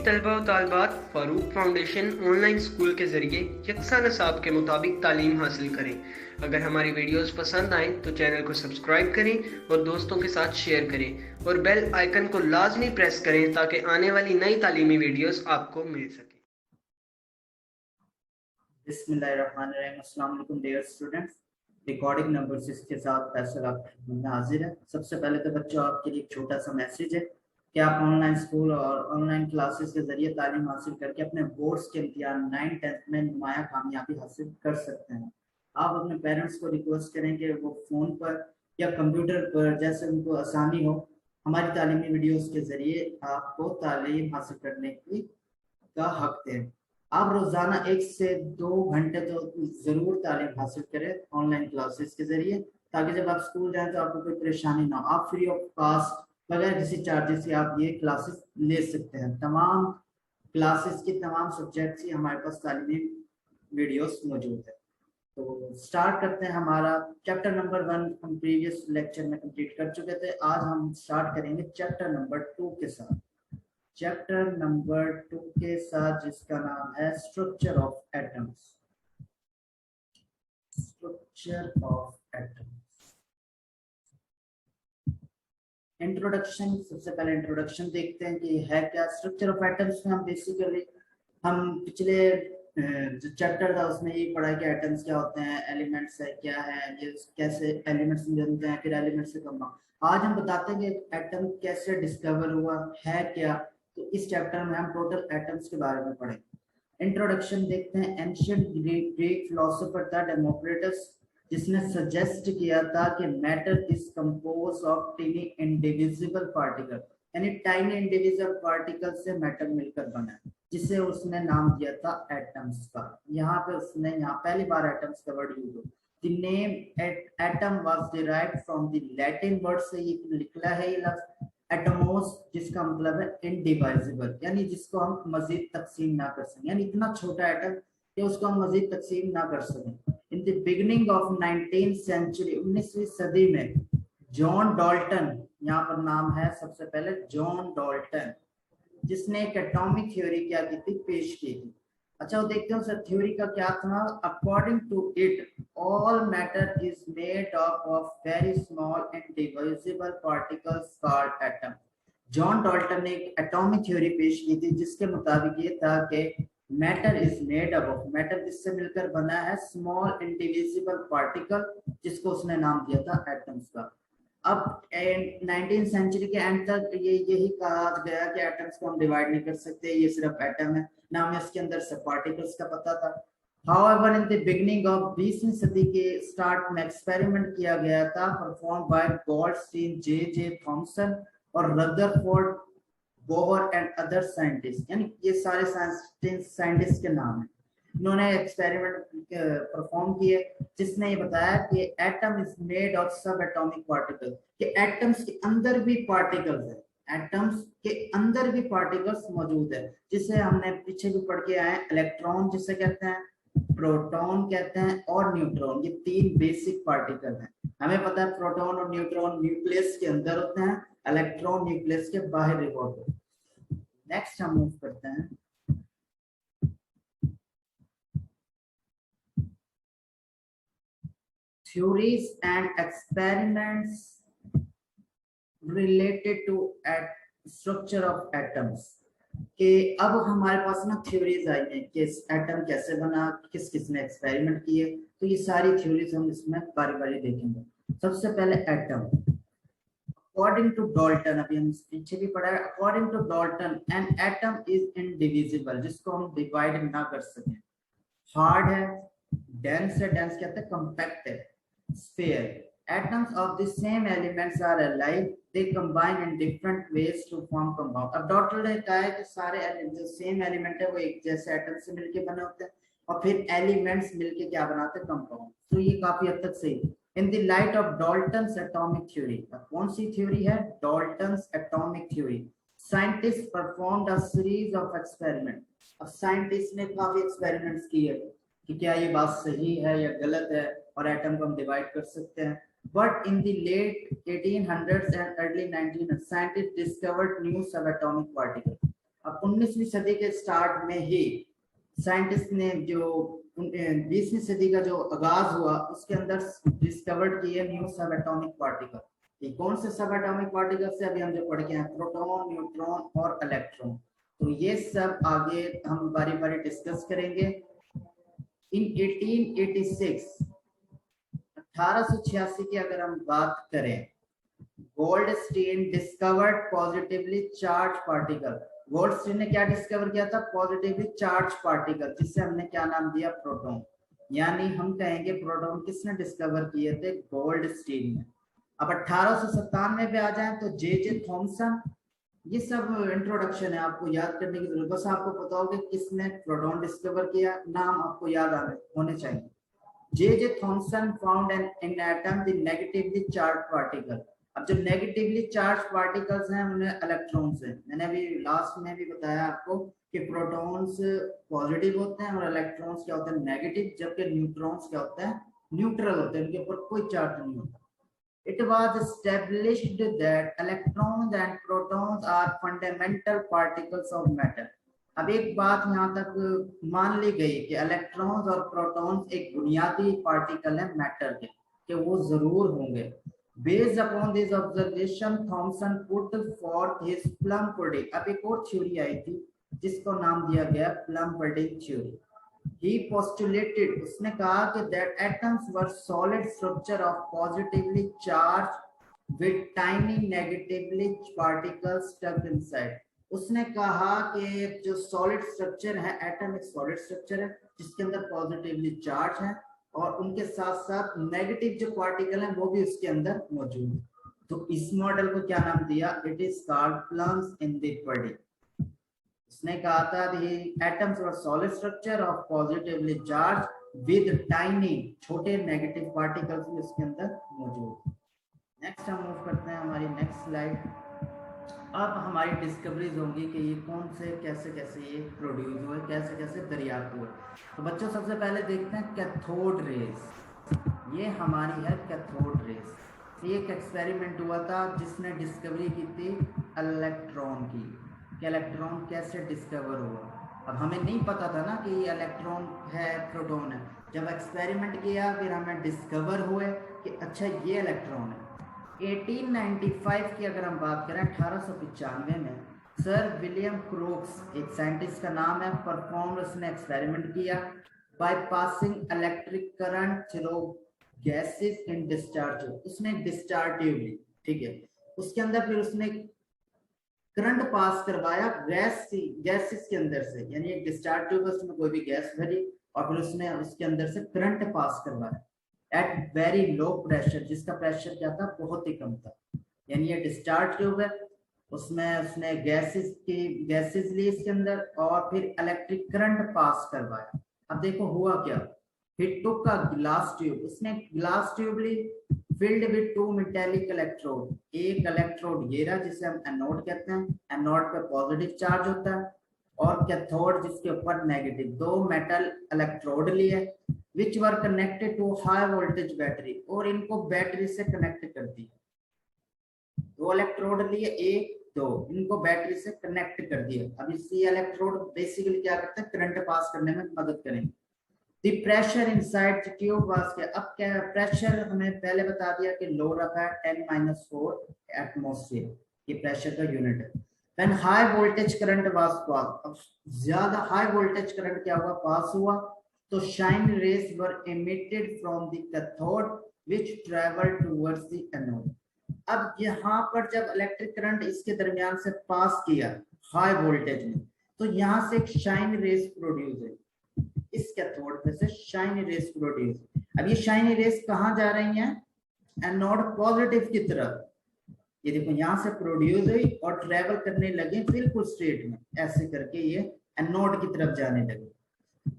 तलबा व तालिबात Farooq foundation online school के ज़रिए यकसा नसाब के मुताबिक तालीम हासिल करें। अगर हमारी वीडियोस पसंद आएँ तो चैनल को सब्सक्राइब करें और दोस्तों के साथ शेयर करें और बेल आइकन को लाजमी प्रेस करें ताकि आने वाली नई तालीमी वीडियोस आपको मिल सके। बिस्मिल्लाहिर्रहमानिर्रहीम। अस्सलाम वालेकुम डियर स्टूडेंट्स। रिकॉर्डिंग नंबर 6 के साथ फैसल आपके में हाजिर है। सबसे पहले तो बच्चों आपके लिए एक छोटा सा मैसेज है कि आप ऑनलाइन स्कूल और ऑनलाइन क्लासेस के जरिए तालीम हासिल करके अपने बोर्ड्स के इम्तिहान 9th-10th में नुमाया कामयाबी हासिल कर सकते हैं। आप अपने पेरेंट्स को रिक्वेस्ट करें कि वो फ़ोन पर या कंप्यूटर पर जैसे उनको आसानी हो हमारी तालीमी वीडियोस के जरिए आपको तालीम हासिल करने की का हक दें। आप रोजाना 1 से 2 घंटे तो जरूर तालीम हासिल करें ऑनलाइन क्लासेस के जरिए, ताकि जब आप स्कूल जाएं तो आपको कोई परेशानी ना हो। आप फ्री ऑफ कॉस्ट बगैर किसी चार्जेस से आप ये क्लासेस ले सकते हैं। तमाम क्लासेस के तमाम सब्जेक्ट्स की हमारे पास तालीमी वीडियोस मौजूद है। तो स्टार्ट करते हैं। हमारा चैप्टर नंबर 1 हम प्रीवियस लेक्चर में कंप्लीट कर चुके थे। आज हम स्टार्ट करेंगे चैप्टर नंबर 2 के साथ। चैप्टर नंबर 2 के साथ जिसका नाम है structure of atoms. Structure of atoms. Introduction. सबसे पहले इंट्रोडक्शन देखते हैं कि है क्या स्ट्रक्चर ऑफ एटम्स में। हम बेसिकली हम पिछले जो चैप्टर था उसमें ये पढ़ा कि एटम्स क्या होते हैं, एलिमेंट्स है क्या है, ये कैसे एलिमेंट्स बनते हैं, फिर एलिमेंट्स से कंपाउंड। आज हम बताते हैं कि एटम कैसे डिस्कवर हुआ है क्या। तो इस चैप्टर में हम टोटल एटम्स के बारे में पढ़ेंगे। इंट्रोडक्शन देखते हैं। एंशिएंट ग्रीक फिलोसोफर था डेमोक्रिटस, जिसने सजेस्ट किया था कि matter is compose of टिनी indivisible particle, यानी टाइनी इंडिविजुअल पार्टिकल से मैटर मिलकर बना है, जिसे उसने नाम दिया था एटम्स का। यहाँ पे उसने यहाँ पहली बार एटम्स का वर्ड यूज हुआ। The name atom was derived from the Latin word से ये निकला है ये लफ्ज एटमोस, जिसका मतलब है इनडिवाइजिबल, यानी जिसको हम मजीद तकसीम ना कर सकें, यानी इतना छोटा एटम कि उसको हम मजीद तकसीम ना कर सकें। In the beginning of 19th century, 19वीं सदी में जॉन डाल्टन, यहाँ पर नाम है सबसे पहले जॉन डाल्टन, जिसने एक एटॉमिक थ्योरी क्या की थी, पेश की थी। अच्छा वो देखते हैं सर थ्योरी का क्या था। According to it all matter is made up of very small indivisible particles called atom. John Dalton ने एक एटॉमिक थ्योरी पेश की थी जिसके मुताबिक ये था कि matter is made up of, matter जिससे मिलकर बना है, स्मॉल इंडिविजिबल पार्टिकल, जिसको उसने नाम दिया था एटम्स का। अब 19th सेंचुरी के एंड तक यही कहा गया कि एटम्स को हम डिवाइड नहीं कर सकते, ये सिर्फ एटम है, ना हमें इसके अंदर सब पार्टिकल्स का पता था। However, in the beginning of 20वीं सदी के स्टार्ट में एक्सपेरिमेंट किया गया था, perform by Goldstein, J Thomson और Rutherford, Bohr and other scientist, यानी ये सारे साइंटिस्ट के नाम हैं। इन्होंने एक्सपेरिमेंट परफॉर्म किए जिसने ये बताया कि एटम इज मेड ऑफ सब एटॉमिक पार्टिकल, कि एटम्स के अंदर भी पार्टिकल्स है, एटम्स के अंदर भी पार्टिकल्स मौजूद है, जिसे हमने पीछे भी पढ़ के आए। इलेक्ट्रॉन जिसे कहते हैं, प्रोटॉन कहते हैं और न्यूट्रॉन, ये 3 बेसिक पार्टिकल हैं। हमें पता है प्रोटॉन और न्यूट्रॉन न्यूक्लियस के अंदर होते हैं, इलेक्ट्रॉन न्यूक्लियस के बाहर रिवॉल्व होते हैं। नेक्स्ट हम मूव करते हैं। Theories and experiments related to structure of atoms, कि अब हमारे पास ना थ्योरीज आई हैं कि एटम कैसे बना, किस किसने एक्सपेरिमेंट किए। तो ये सारी थ्योरीज हम इसमें बारी बारी देखेंगे। सबसे पहले एटम। अकॉर्डिंग टू डाल्टन, अभी हम पीछे भी पढ़ा है, according to Dalton an atom is indivisible, जिसको हम डिवाइड ना कर सकें। हार्ड है, डेंस है, डेंस कहते हैं कंपैक्ट है, sphere. Atoms of the same elements are alike. They combine in different ways to form compound. अब डॉल्टन ने कहा है कि सारे जो सेम एलिमेंट है वो एक जैसे एटम से मिलके बने होते हैं और फिर एलिमेंट्स मिलके क्या बनाते हैं, कंपाउंड। तो ये काफी हद तक सही है। In the light of Dalton's atomic theory, कौन सी थ्योरी है, Dalton's atomic theory, scientist performed a series of experiment. अब साइंटिस्ट ने काफी एक्सपेरिमेंट्स किए कि क्या ये बात सही है या गलत है और एटम को हम डिवाइड कर सकते हैं। But in the late 1800s and early 1900s, scientist discovered new subatomic particle. अब 19वीं सदी के स्टार्ट में ही साइंटिस्ट ने जो 20वीं सदी का जो आगाज हुआ उसके अंदर डिस्कवर्ड किए न्यू सब एटॉमिक पार्टिकल। ये कौन से सब एटॉमिक पार्टिकल से अभी हम जो पढ़ के हैं, प्रोटॉन, न्यूट्रॉन और इलेक्ट्रॉन। तो ये सब आगे हम बारी बारी डिस्कस करेंगे। इन 1886 की अगर हम बात करें, Goldstein discovered positively charge particle. Goldstein ने क्या डिस्कवर किया था? पॉजिटिवली चार्ज पार्टिकल, जिससे हमने क्या नाम दिया? प्रोटॉन। यानी हम कहेंगे प्रोटॉन किसने डिस्कवर किए थे? गोल्डस्टीन ने। अब 1897 पे आ जाए तो जे थॉमसन। ये सब इंट्रोडक्शन है, आपको याद करने की जरूरत, बस आपको पता होगा किसने प्रोटॉन डिस्कवर किया, नाम आपको याद होने चाहिए। J Thomson found in atom the negatively charge particle. अब जो नेगेटिवली चार्ज पार्टिकल्स हैं उन्हें इलेक्ट्रॉन्स हैं। मैंने अभी लास्ट में भी बताया आपको कि प्रोटॉन्स पॉजिटिव होते हैं और इलेक्ट्रॉन्स क्या होते हैं? नेगेटिव, जबकि न्यूट्रॉन्स क्या होते हैं? न्यूट्रल होते हैं, उनके ऊपर कोई चार्ज नहीं होता। It was established that electrons and protons are fundamental particles of matter. अब एक बात यहाँ तक मान ली गई कि इलेक्ट्रॉन्स और प्रोटॉन्स एक बुनियादी पार्टिकल है मैटर के, कि वो जरूर होंगे। Based upon this observation, Thomson put forth his plum pudding. अब एक और थ्योरी आई थी जिसको नाम दिया गया plum pudding theory. He postulated, उसने कहा कि that atoms were solid structure of positively charged with tiny negatively particles stuck inside. उसने कहा कि जो सॉलिड स्ट्रक्चर है, एटम एक सॉलिड स्ट्रक्चर है जिसके अंदर पॉजिटिवली चार्ज है और उनके साथ साथ नेगेटिव जो पार्टिकल हैं वो भी उसके अंदर मौजूद है। तो इस मॉडल को क्या नाम दिया? It is called plums in the pudding. उसने कहा था the atoms were solid structure of positively charged with tiny छोटे नेगेटिव पार्टिकल्स भी उसके अंदर मौजूद। नेक्स्ट हम मूव करते हैं हमारी नेक्स्ट स्लाइड। अब हमारी डिस्कवरीज होंगी कि ये कौन से कैसे कैसे ये प्रोड्यूस हुए, कैसे कैसे दरियाफ्त हुए। तो बच्चों सबसे पहले देखते हैं कैथोड रेज। ये हमारी है कैथोड रेज। ये एक एक्सपेरिमेंट हुआ था जिसने डिस्कवरी की थी इलेक्ट्रॉन की, कि इलेक्ट्रॉन कैसे डिस्कवर हुआ। अब हमें नहीं पता था ना कि इलेक्ट्रॉन है, प्रोटॉन है। जब एक्सपेरिमेंट किया फिर हमें डिस्कवर हुए कि अच्छा ये इलेक्ट्रॉन है। 1895 की अगर हम बात करें, 1895 में सर विलियम क्रोक्स एक साइंटिस्ट का नाम है, परफॉर्म उसने एक्सपेरिमेंट किया by passing electric current through gases in discharge. उसने डिस्चार्ज ट्यूब ली, ठीक है, उसके अंदर फिर उसने करंट पास करवाया गैसेस के अंदर से, यानी एक डिस्चार्ज ट्यूब उसमें कोई भी गैस भरी और फिर उसने उसके अंदर से करंट पास करवाया एट वेरी लो प्रेशर, जिसका प्रेशर क्या था? बहुत ही कम था। यानी ये डिस्चार्ज ट्यूब है, उसमें उसने गैसेस ली इसके अंदर और फिर इलेक्ट्रिक करंट पास करवाया। अब देखो हुआ क्या, फिर टुक का ग्लास ट्यूब, उसने ग्लास ट्यूब ली filled with two metallic electrode. एक इलेक्ट्रोड ये रहा जिसे हम एनोड कहते हैं, एनोड पे पॉजिटिव चार्ज होता है, और कैथोड जिसके ऊपर नेगेटिव। दो मेटल इलेक्ट्रोड लिए which were connected to high voltage battery, और इनको बैटरी से कनेक्ट कर दिया। दो इलेक्ट्रोड लिए, एक दो, इनको बैटरी से कनेक्ट कर दिया। अब इसी इलेक्ट्रोड बेसिकली क्या करते हैं? करंट पास करने में मदद करेंगे। The pressure inside the tube was क्या? अब क्या प्रेशर हमें पहले बता दिया कि लो रखा है 10-4 एटमॉस्फेयर, ये प्रेशर का यूनिट है। When high voltage current was passed, अब ज्यादा हाई वोल्टेज करंट क्या हुआ? पास हुआ, तो shine rays were emitted from the cathode which traveled towards the anode. अब यहाँ पर जब इलेक्ट्रिक करंट इसके दरमियान से पास किया हाई वोल्टेज में, तो यहाँ से एक शाइन रेस प्रोड्यूस है, इस कैथोड में से शाइन रेस प्रोड्यूस। अब ये शाइन रेस कहाँ जा रही हैं? एनोड पॉजिटिव की तरफ। ये देखो यहाँ से प्रोड्यूस हुई और ट्रेवल करने लगे बिल्कुल स्ट्रेट में, ऐसे करके ये एनोड की तरफ जाने लगे।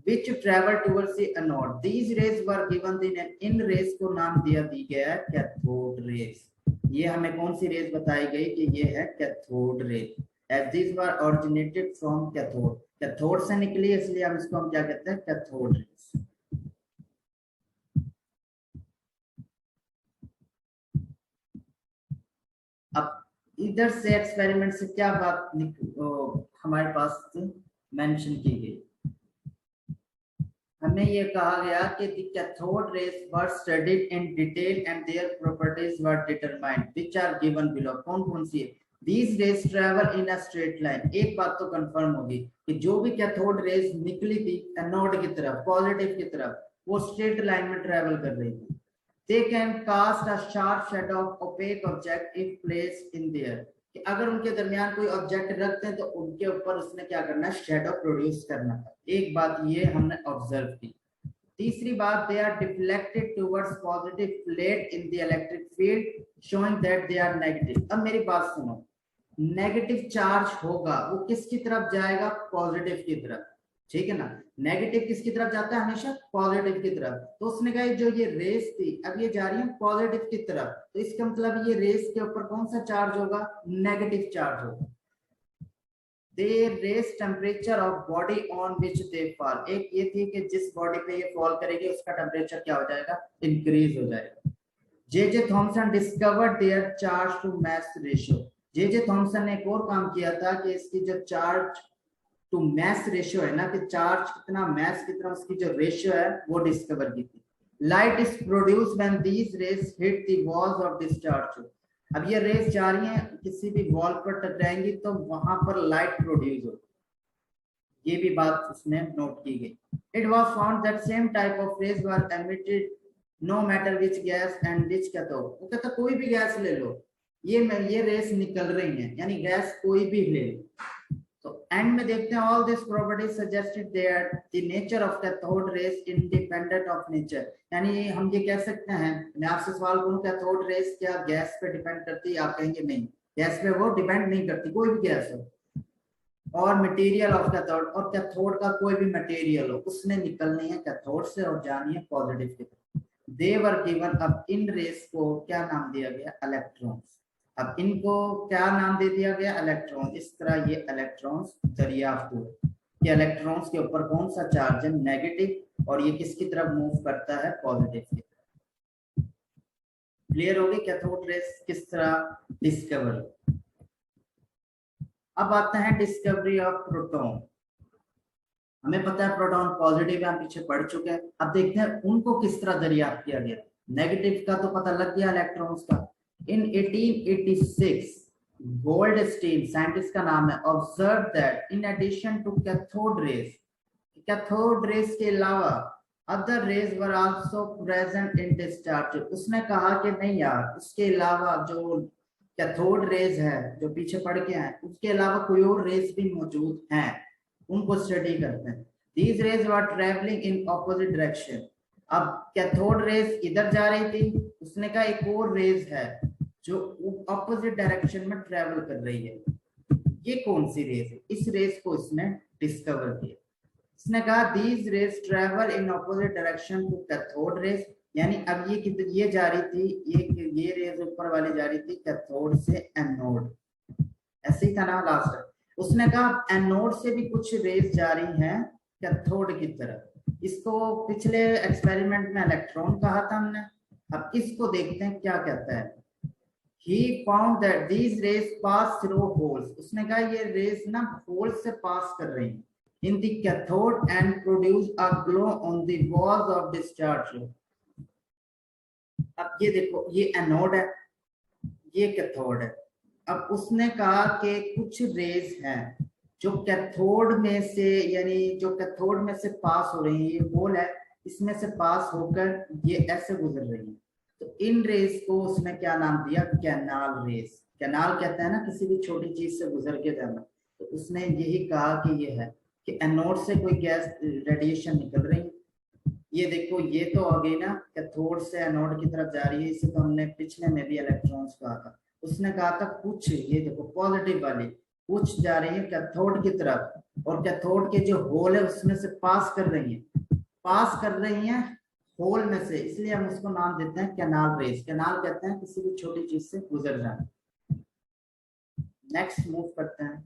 which travel towards the anode. These rays were given the name, इन रेस को नाम दी गया है कैथोड रेस। ये हमें कौन सी रेस बताई गई कि ये है cathode rays, as these were originated from cathode, cathode से निकली इसलिए हम इसको हम क्या कहते हैं? Cathode rays. अब इधर से एक्सपेरिमेंट से क्या बात हमारे पास मेंशन की गई, हमें ये कहा गया कि the cathode rays were studied in detail and their properties were determined, which are given below. कौन कौन सी है? These rays travel in a straight line. एक बात तो कंफर्म होगी कि जो भी कैथोड रेज निकली थी एनोड की तरफ, पॉजिटिव की तरफ, वो स्ट्रेट लाइन में ट्रेवल कर रही थी. They can cast a sharp shadow of opaque object if placed in there. कि अगर उनके दरमियान कोई ऑब्जेक्ट रखते हैं तो उनके ऊपर उसने क्या करना है, शेडो प्रोड्यूस करना है. एक बात ये हमने ऑब्जर्व की. तीसरी बात, they are deflected towards positive plate in the electric field showing that they are negative. अब मेरी बात सुनो, नेगेटिव चार्ज होगा वो किसकी तरफ जाएगा? पॉजिटिव की तरफ, ठीक है ना. नेगेटिव किसकी तरफ जाता है? हमेशा पॉजिटिव की तरफ. तो उसने कहा जो ये रेस थी अब ये जा रही है पॉजिटिव की तरफ, तो इसका मतलब ये रेस के ऊपर कौन सा चार्ज होगा? नेगेटिव चार्ज होगा. They raise temperature of body on which they fall. एक ये थी कि जिस बॉडी पे ये फॉल करेगी उसका टेम्परेचर क्या हो जाएगा? इंक्रीज हो जाएगा. J Thomson discovered their charge to mass ratio. J Thomson ने एक और काम किया था कि इसकी जो चार्ज टू मैस रेशियो है ना, कि चार्ज कितना मैस कितना उसकी जो रेशियो है वो डिस्कवर की थी. Light is produce when these rays hit the walls of discharge. अब ये रेज जा रही हैं किसी भी वॉल पर टकराएंगी तो वहां पर लाइट प्रोड्यूस होगी. ये भी बात उसने नोट की गई. It was found that same type of rays were emitted no matter which gas and which cathode. वो कहता कोई भी गैस ले लो, ये रेस निकल रही हैं, यानी गैस कोई भी ले लो. तो एंड में देखते हैं all this properties suggested that the nature of cathode rays independent of nature. यानी हम ये कह सकते हैं, मैं आपसे सवाल करूं कैथोड रेस क्या गैस पे डिपेंड करती है? आप कहेंगे नहीं, गैस पे वो डिपेंड नहीं करती, कोई भी गैस हो. और मटेरियल ऑफ कैथोड, और कैथोड का कोई भी मटेरियल हो उसने निकलनी है कैथोड से और जानी है पॉजिटिव की तरफ. दे वर गिवन. अब इन रेस को क्या नाम दिया गया? इलेक्ट्रॉन्स. अब इनको क्या नाम दे दिया गया? इलेक्ट्रॉन. इस तरह ये इलेक्ट्रॉन्स दरियाफ्त हुए कि इलेक्ट्रॉन्स के ऊपर कौन सा चार्ज है? नेगेटिव, और ये किसकी तरफ मूव करता है? पॉजिटिव की तरफ. क्लियर होगी कैथोड रेस किस तरह डिस्कवर. अब आते हैं डिस्कवरी ऑफ प्रोटॉन. हमें पता है प्रोटॉन पॉजिटिव है, हम पीछे पढ़ चुके हैं. अब देखते हैं उनको किस तरह दरियाफ्त किया गया. नेगेटिव का तो पता लग गया, इलेक्ट्रॉन्स का. In 1886, Goldstein, साइंटिस्ट का नाम है, observed that in addition to cathode rays के अलावा other rays were also present in discharge. उसने कहा कि नहीं यार, उसके अलावा जो कैथोड रेज है जो पीछे पड़ के हैं, उसके अलावा कोई और रेज भी मौजूद हैं, उनको स्टडी करते हैं. These rays were traveling in opposite direction. अब कैथोड रेज इधर जा रही थी, उसने कहा एक और रेज है जो ऑपोजिट डायरेक्शन में ट्रेवल कर रही है. ये कौन सी रेज है? इस रेज को इसने डिस्कवर किया. इसने कहा these rays travel in opposite direction to cathode rays. यानी अब ये जा रही थी, ये रेज ऊपर वाली जा रही थी कैथोड से एनोड. ऐसे ही था ना लास्ट. उसने कहा एनोड से भी कुछ रेज जा रही हैं कैथोड की तरफ. इसको पिछले एक्सपेरिमेंट में इलेक्ट्रॉन कहा था हमने. अब इसको देखते हैं क्या कहता है. He found that these rays pass through holes. उसने कहा ये रेज ना होल से पास कर रही हैं in the cathode and produce a glow on the walls of discharge. अब ये देखो, ये एनोड है, ये कैथोड है. अब उसने कहा कि कुछ रेज हैं जो कैथोड में से, यानी जो कैथोड में से पास हो रही है, ये होल है, इसमें से पास होकर ये ऐसे गुजर रही है. तो इन रेस को उसने क्या नाम दिया? Canal race. कैनाल कहते हैं ना किसी भी छोटी चीज से गुजर के जाना. तो उसने यही कहा कि ये है कि एनोड से कोई गैस रेडिएशन निकल रही है. ये देखो, ये तो आ गई ना कैथोड से एनोड की तरफ जा रही है. इसे तो हमने पिछले में भी इलेक्ट्रॉन्स कहा था. उसने कहा था कुछ, ये देखो पॉजिटिव वाली कुछ जा रही है कैथोड की तरफ, और कैथोड के जो होल है उसमें से पास कर रही हैं होल में से, इसलिए हम उसको नाम देते हैं कैनाल रेस. कैनाल कहते हैं किसी भी छोटी चीज से गुजर जाना. नेक्स्ट मूव करते हैं.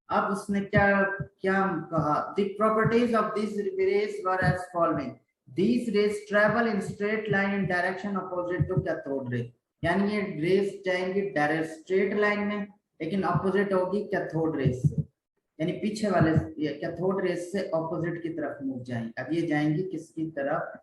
अब उसने क्या क्या कहा? The properties of this rays were as following. These rays travel in straight line in direction opposite to cathode ray. यानी ये रेस जाएंगी डायरेक्ट स्ट्रेट लाइन में, लेकिन ऑपोजिट होगी कैथोड रेस से, यानी पीछे वाले कैथोड रेस से ऑपोजिट की तरफ मूव जाएंगी। अब ये जाएंगी किसकी तरफ?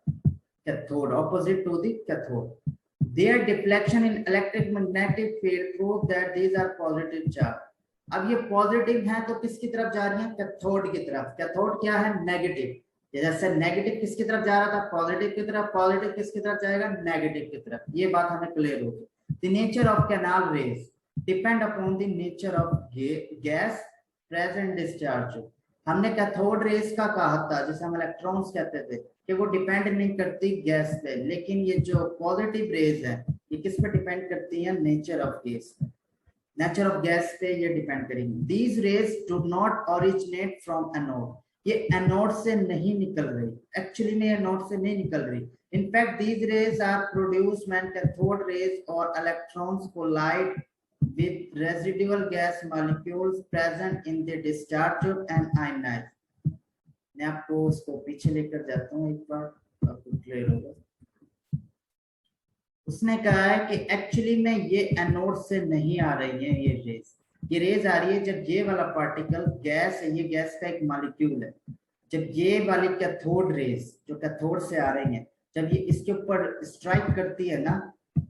Cathode, opposite to the cathode. Their deflection in electric magnetic field prove that these are positive charge. अब ये पॉजिटिव है तो किसकी तरफ जा रही है? कैथोड की तरफ। कैथोड क्या है? नेगेटिव। जैसे नेगेटिव किसकी तरफ जा रहा था? पॉजिटिव की तरफ। पॉजिटिव किसकी तरफ जाएगा? नेगेटिव की तरफ। ये बात हमें क्लियर होगी। The nature of canal raise depend upon the nature of gas present discharge. हमने कैथोड रेज का कहा था, जिसे हम इलेक्ट्रॉन्स कहते थे, कि वो डिपेंड नहीं करती गैस पे, लेकिन ये जो पॉजिटिव रेज है ये किस पे डिपेंड करती है? Nature of gas, nature of gas पे ये डिपेंड करेंगी। These raise do not originate from anode. ये एनोड से नहीं निकल रही, एक्चुअली में एनोड से नहीं निकल रही। In fact these rays are produced when cathode rays और electrons collide with residual gas molecules present in the discharge and ionized. मैं आपको उसको पीछे लेकर जाता हूँ, एक बार आपको क्लियर होगा। उसने कहा है कि एक्चुअली में ये एनोड से नहीं आ रही है ये रेज। ये रेज आ रही है जब ये वाला पार्टिकल गैस है, ये गैस का एक मॉलिक्यूल है, जब ये वाली कैथोड रेज जो कैथोड से आ रही है, जब ये इसके ऊपर स्ट्राइक करती है ना,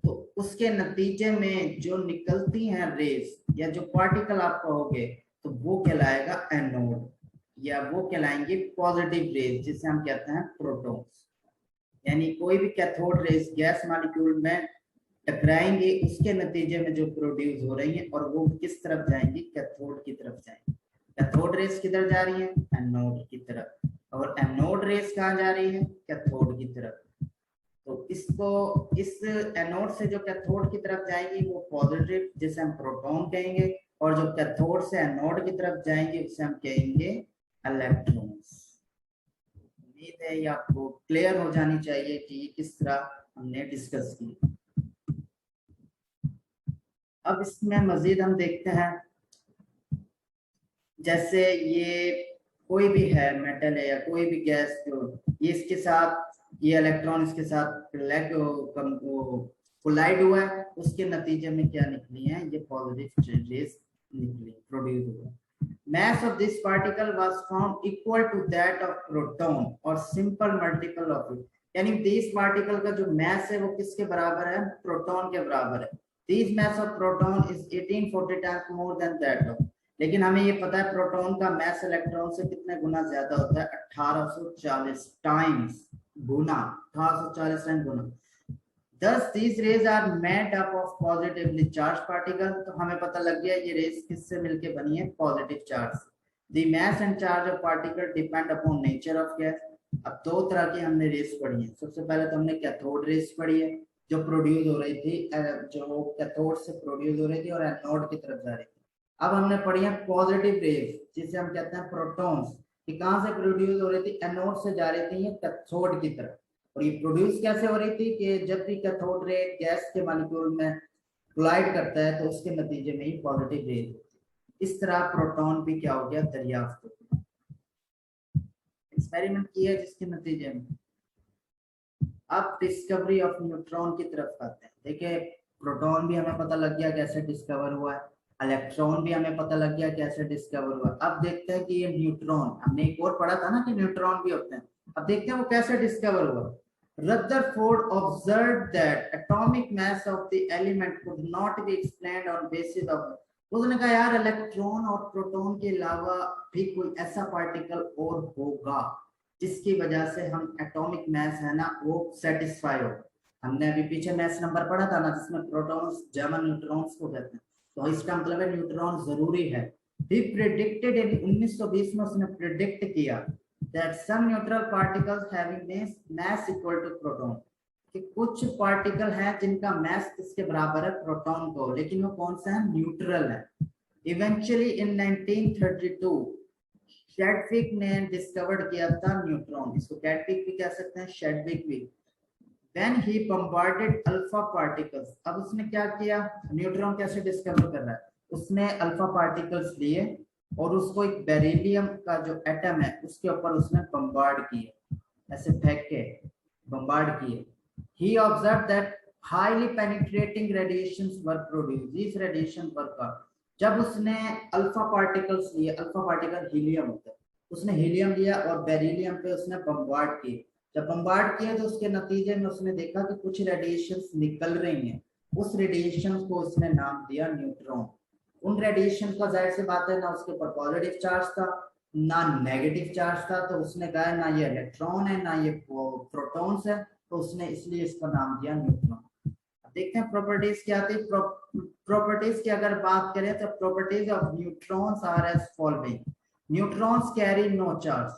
तो उसके नतीजे में जो निकलती हैं रेज या जो पार्टिकल आप कहोगे, तो वो कहलाएगा एनोड, या वो कहलाएंगे पॉजिटिव रेज, जिसे हम कहते हैं प्रोटॉन्स। यानी कोई भी कैथोड रेज गैस मॉलिक्यूल में टकराएंगे, उसके नतीजे में जो प्रोड्यूस हो रही है, और वो किस तरफ जाएंगी? कैथोड की तरफ जाएंगी। कैथोड रेज किधर जा रही है? एनोड की तरफ। और एनोड रेज कहाँ जा रही है? कैथोड की तरफ। तो इसको, इस एनोड से जो कैथोड की तरफ जाएंगी वो पॉजिटिव, जिसे हम प्रोटॉन कहेंगे, और जो कैथोड से एनोड की तरफ जाएंगे उसे हम कहेंगे इलेक्ट्रॉन्स। उम्मीद है ये आपको क्लियर हो जानी चाहिए कि ये किस तरह हमने डिस्कस की। अब इसमें मजीद हम देखते हैं, जैसे ये कोई भी है मेटल है या कोई भी गैस, जो ये इसके साथ, ये इलेक्ट्रॉन इसके साथ कोलाइड हुआ है, उसके नतीजे में क्या निकली है? ये पॉजिटिव रेज निकली, प्रोड्यूस हुआ। Mass of this particle was found equal to that of proton और simple multiple of it। यानी this particle का जो mass है वो किसके बराबर है? प्रोटॉन के बराबर है। This mass of proton is 1840 times more than that of। लेकिन हमें ये पता है प्रोटॉन का mass इलेक्ट्रॉन से कितने गुना ज्यादा होता है? 1840 times Guna, 1840 time Guna. Thus these rays are made up of positively charged particles। तो हमें पता लग गया ये रेस किससे मिलके बनी है? Positive charge. The mass and charge of particle depend upon nature of gas। अब दो तरह की हमने रेस पढ़ी है। सबसे पहले तो हमने कैथोड रेस पढ़ी है, जो प्रोड्यूस हो रही थी, जो कैथोड से प्रोड्यूस हो रही थी और एनोड की तरफ जा रही थी। अब हमने पढ़ी है पॉजिटिव रेस, जिसे हम कहते हैं प्रोटॉन्स, कि कहाँ से प्रोड्यूस हो रही थी? एनोड से जा रही थी कैथोड की तरफ। और ये प्रोड्यूस कैसे हो रही थी? कि जब भी कैथोड रे गैस के मॉलिक्यूल में कोलाइड करता है तो उसके नतीजे में ही पॉजिटिव रेज होती है। इस तरह प्रोटॉन भी क्या हो गया? दरियाफ्त हो गया। एक्सपेरिमेंट किया जिसके नतीजे में अब डिस्कवरी ऑफ न्यूट्रॉन की तरफ आते हैं। देखिए, प्रोटॉन भी हमें पता लग गया कैसे डिस्कवर हुआ है, इलेक्ट्रॉन भी हमें पता लग गया कैसे डिस्कवर हुआ। अब देखते हैं कि ये न्यूट्रॉन, हमने एक और पढ़ा था ना कि न्यूट्रॉन भी होते हैं, अब देखते हैं वो कैसे डिस्कवर हुआ। Rutherford observed that atomic mass of the element could not be explained on basis of। उसने कहा यार इलेक्ट्रॉन और प्रोटॉन के अलावा भी कोई ऐसा पार्टिकल और होगा जिसकी वजह से हम एटॉमिक मैस है ना वो सेटिस्फाई हो। हमने अभी पीछे मैस नंबर पढ़ा था ना, जिसमें प्रोटॉन्स जमा न्यूट्रॉन्स को कहते हैं, तो इसका मतलब है न्यूट्रॉन जरूरी है। He predicted in 1920 में उसने प्रेडिक्ट किया that some neutral particles having mass equal to proton, कि कुछ पार्टिकल हैं जिनका मास किसके बराबर है? प्रोटॉन को, लेकिन वो कौन सा है? न्यूट्रल है। इवेंचुअली इन 1932 शेडविक ने डिस्कवर्ड किया था न्यूट्रॉन, इसको कैडविक भी कह सकते हैं, शेडविक भी। When he bombarded alpha particles, अब उसने क्या किया? न्यूट्रॉन कैसे डिस्कवर कर रहा है? उसने अल्फा पार्टिकल्स लिए और उसको एक बेरिलियम का जो एटम है उसके ऊपर उसने बम्बार्ड किया, ऐसे फेंक के, बम्बार्ड किए। He observed that highly penetrating radiations were produced. These radiation were caused. जब उसने अल्फा पार्टिकल्स लिए, अल्फा पार्टिकल हीलियम होता है, उसने हीलियम लिया और बेरिलियम पे उसने बम्बार्ड किए। जब बम्बार्ड किए तो उसके नतीजे में उसने देखा कि कुछ रेडिएशंस निकल रही हैं। उस रेडिएशन को उसने नाम दिया न्यूट्रॉन। उन रेडिएशन का जाहिर सी बात है ना उसके ऊपर पॉजिटिव चार्ज था ना नेगेटिव चार्ज था, तो उसने कहा ना ये इलेक्ट्रॉन है ना ये प्रोटॉन्स है, तो उसने इसलिए इसका नाम दिया न्यूट्रॉन। देखते हैं प्रॉपर्टीज क्या थी। प्रॉपर्टीज की अगर बात करें तो properties of neutrons are as following. Neutrons carry no charge.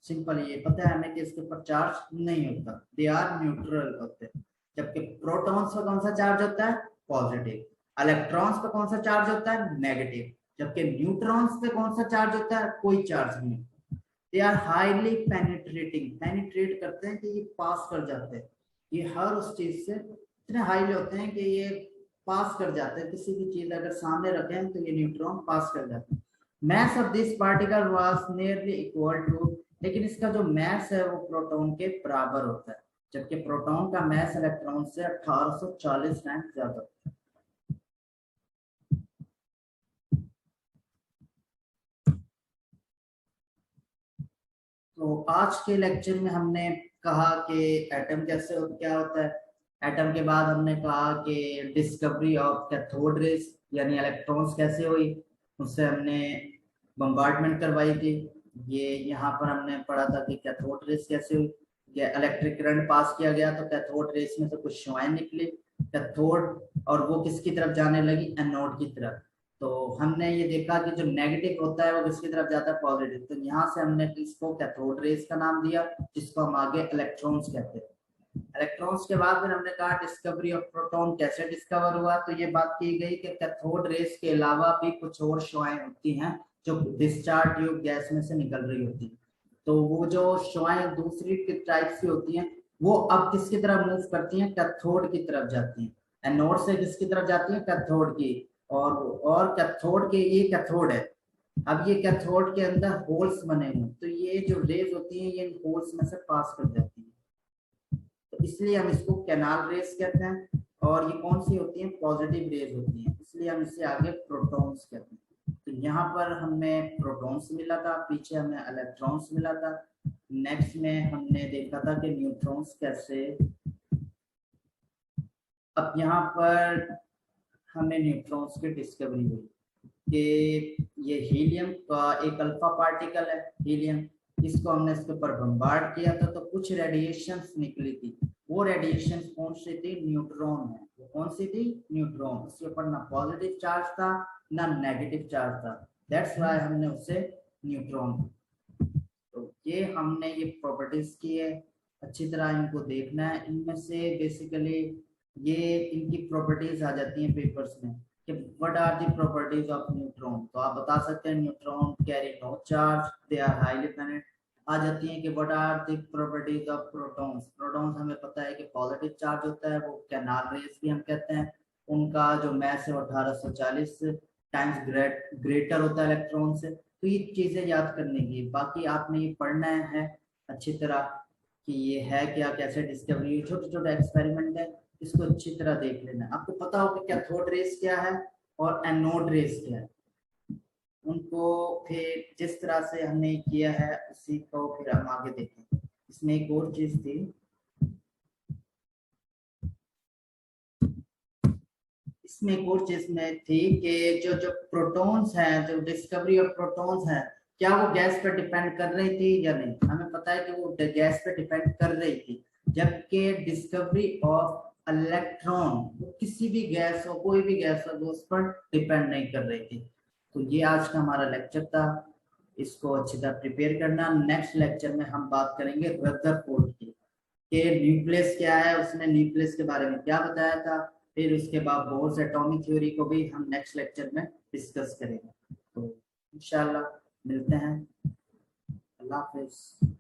Simple ये पता है हमें कि इसके ऊपर चार्ज नहीं होता, दे आर न्यूट्रल होते हैं। जबकि प्रोटॉन्स पर कौन सा चार्ज होता है? पॉजिटिव। इलेक्ट्रॉन्स पर कौन सा चार्ज होता है? नेगेटिव। जबकि न्यूट्रॉन्स पे कौन सा चार्ज होता है? कोई चार्ज नहीं। They are highly penetrating, penetrate करते हैं कि ये पास कर जाते हैं, ये हर उस चीज से इतने हाईली होते हैं कि ये पास कर जाते हैं। किसी भी चीज अगर सामने रखें तो ये न्यूट्रॉन पास कर जाते हैं। mass of this particle was nearly equal to, लेकिन इसका जो mass है वो प्रोटॉन के बराबर होता है, जबकि प्रोटॉन का mass इलेक्ट्रॉन से 1840 टाइम्स ज्यादा होता है। तो आज के लेक्चर में हमने कहा कि एटम कैसे क्या होता है। एटम के बाद हमने कहा कि डिस्कवरी ऑफ कैथोड रेस यानी इलेक्ट्रॉन्स कैसे हुई, उससे हमने बम्बार्डमेंट करवाई थी। ये यहाँ पर हमने पढ़ा था कि कैथोड रेस कैसे हुई। ये इलेक्ट्रिक करंट पास किया गया तो कैथोड रेस में से कुछ शुआएं निकली कैथोड, और वो किसकी तरफ जाने लगी? एनोड की तरफ। तो हमने ये देखा कि जो नेगेटिव होता है वो किसकी तरफ जाता है? पॉजिटिव। तो यहाँ से हमने इसको कैथोड रेस का नाम दिया, जिसको हम आगे इलेक्ट्रॉन्स कहते हैं। इलेक्ट्रॉन्स के बाद फिर हमने कहा डिस्कवरी ऑफ प्रोटॉन कैसे डिस्कवर हुआ, तो ये बात की गई कि कैथोड रेस के अलावा भी कुछ और शुआएं होती हैं जो डिस्चार्ज ट्यूब गैस में से निकल रही होती है। तो वो जो शुआएं दूसरी टाइप की होती हैं वो अब किसकी तरफ मूव करती हैं? कैथोड की तरफ जाती हैं। एनोड से किसकी तरफ जाती है? कैथोड की। और कैथोड के ये कैथोड है। अब ये कैथोड के अंदर होल्स बने हुए, तो ये जो रेज होती हैं ये होल्स में से पास कर जाती है, तो इसलिए हम इसको कैनाल रेस कहते हैं। और ये कौन सी होती हैं? पॉजिटिव रेज होती हैं, इसलिए हम इसे आगे प्रोटॉन्स कहते हैं। तो यहाँ पर हमें प्रोटॉन्स मिला था, पीछे हमें इलेक्ट्रॉन्स मिला था। नेक्स्ट में हमने देखा था कि न्यूट्रॉन्स कैसे। अब यहाँ पर हमें न्यूट्रॉन्स की डिस्कवरी हुई कि ये हीलियम का एक अल्फा पार्टिकल है हीलियम, इसको हमने इसके ऊपर बम्बार्ड किया था तो कुछ रेडिएशंस निकली थी। वो रेडिएशंस कौन सी थी? न्यूट्रॉन है। वो कौन सी थी? न्यूट्रॉन। उसके ऊपर ना पॉजिटिव चार्ज था ना नेगेटिव चार्ज था, दैट्स व्हाई हमने उसे न्यूट्रॉन। तो ये हमने ये प्रॉपर्टीज की है, अच्छी तरह इनको देखना है। इनमें से बेसिकली ये इनकी प्रॉपर्टीज आ जाती हैं पेपर्स में कि what are the properties of neutron. तो आप बता सकते हैं neutron carry no charge, they are highly penetrating. आ जाती है कि what are the properties of protons. Protons हमें पता है कि पॉजिटिव चार्ज होता है, वो कैनाल रेस भी हम कहते हैं। उनका जो मैस है 1840 टाइम्स ग्रेटर होता है इलेक्ट्रॉन से। तो ये चीजें याद करने की, बाकी आपने ये पढ़ना है अच्छी तरह कि ये है क्या, कैसे डिस्कवरी, छोटे छोटे एक्सपेरिमेंट है, इसको अच्छी तरह देख लेना। आपको पता हो कि कैथोड रेस क्या है और एनोड रेस क्या है, उनको फिर जिस तरह से हमने किया है उसी को फिर हम आगे देखें। इसमें एक और चीज थी, इसमें एक और चीज में थी कि जो जो प्रोटॉन्स हैं, जो डिस्कवरी ऑफ प्रोटॉन्स है, क्या वो गैस पे डिपेंड कर रही थी या नहीं। हमें पता है कि वो गैस पे डिपेंड कर रही थी, जबकि डिस्कवरी ऑफ इलेक्ट्रॉन वो किसी भी गैस हो, कोई भी गैस हो, वो उस पर डिपेंड नहीं कर रही थी। तो ये आज का हमारा लेक्चर था, इसको अच्छी तरह प्रिपेयर करना। नेक्स्ट लेक्चर में हम बात करेंगे रदरफोर्ड की, कि न्यूक्लियस क्या है, उसने न्यूक्लियस के बारे में क्या बताया था। फिर उसके बाद बोर्स एटॉमिक थ्योरी को भी हम नेक्स्ट लेक्चर में डिस्कस करेंगे। तो इंशाल्लाह मिलते हैं। अल्लाह हाफिज।